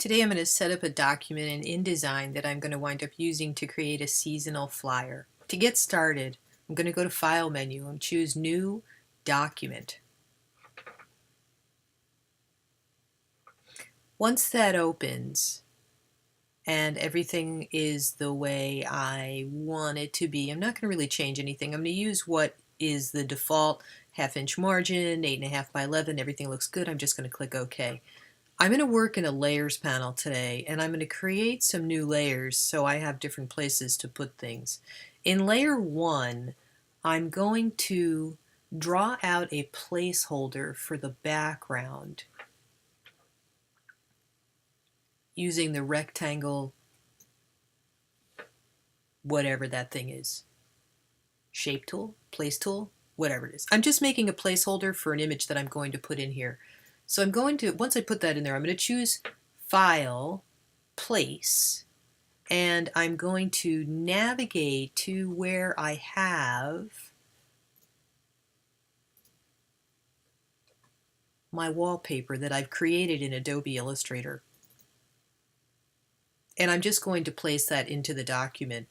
Today I'm going to set up a document in InDesign that I'm going to wind up using to create a seasonal flyer. To get started, I'm going to go to File menu and choose New Document. Once that opens and everything is the way I want it to be, I'm not going to really change anything. I'm going to use what is the default half-inch margin, 8.5 by 11. Everything looks good. I'm just going to click OK. I'm going to work in a layers panel today, and I'm going to create some new layers so I have different places to put things. In layer 1, I'm going to draw out a placeholder for the background using the rectangle, whatever that thing is, shape tool, place tool, whatever it is. I'm just making a placeholder for an image that I'm going to put in here. So I'm going to, once I put that in there, I'm going to choose File, Place, and I'm going to navigate to where I have my wallpaper that I've created in Adobe Illustrator. And I'm just going to place that into the document.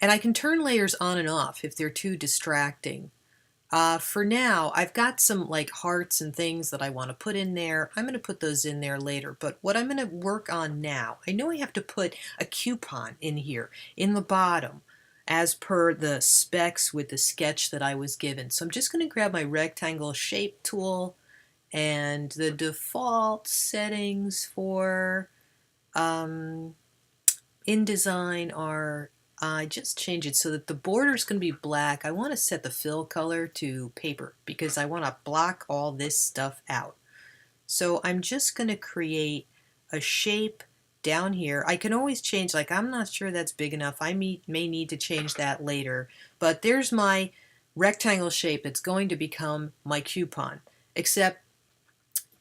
And I can turn layers on and off if they're too distracting. For now, I've got some like hearts and things that I want to put in there. I'm going to put those in there later, but what I'm going to work on now, I know I have to put a coupon in here in the bottom as per the specs with the sketch that I was given. So I'm just going to grab my rectangle shape tool, and the default settings for InDesign are I just change it so that the border is going to be black. I want to set the fill color to paper because I want to block all this stuff out. So I'm just going to create a shape down here. I can always change, like I'm not sure that's big enough. I may need to change that later. But there's my rectangle shape that's going to become my coupon. Except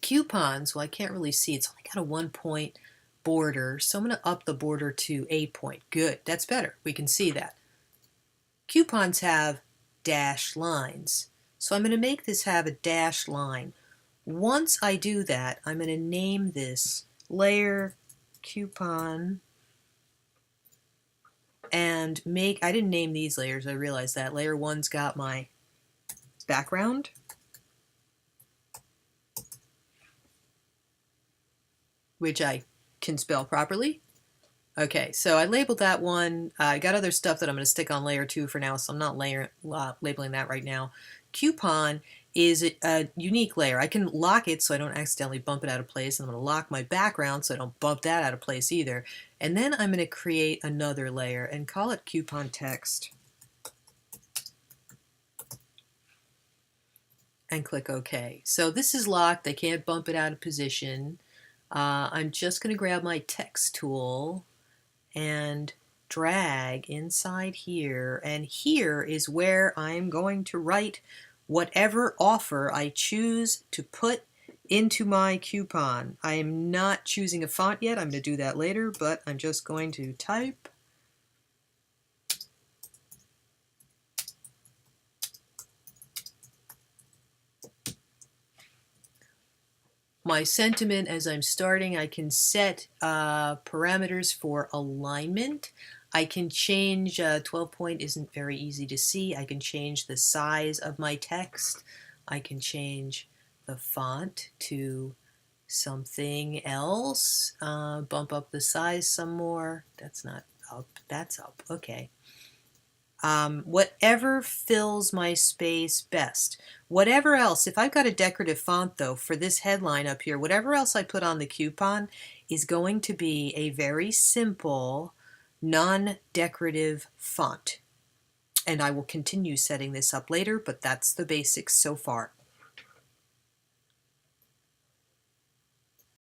coupons, well, I can't really see. It's only got a 1-point border, so I'm going to up the border to 8 point. Good, that's better. We can see that. Coupons have dashed lines, so I'm going to make this have a dashed line. Once I do that, I'm going to name this layer coupon and make, I didn't name these layers, I realized that. Layer 1's got my background, which I can spell properly. Okay, so I labeled that one. I got other stuff that I'm going to stick on layer 2 for now, so I'm not labeling that right now. Coupon is a unique layer. I can lock it so I don't accidentally bump it out of place, and I'm going to lock my background so I don't bump that out of place either. And then I'm going to create another layer and call it coupon text. And click OK. So this is locked. I can't bump it out of position. I'm just going to grab my text tool and drag inside here, and here is where I'm going to write whatever offer I choose to put into my coupon. I am not choosing a font yet. I'm going to do that later, but I'm just going to type my sentiment as I'm starting. I can set parameters for alignment. I can change, 12 point isn't very easy to see. I can change the size of my text. I can change the font to something else. Bump up the size some more. That's not up, that's up. Okay. Whatever fills my space best. Whatever else, if I've got a decorative font though, for this headline up here, whatever else I put on the coupon is going to be a very simple, non-decorative font. And I will continue setting this up later, but that's the basics so far.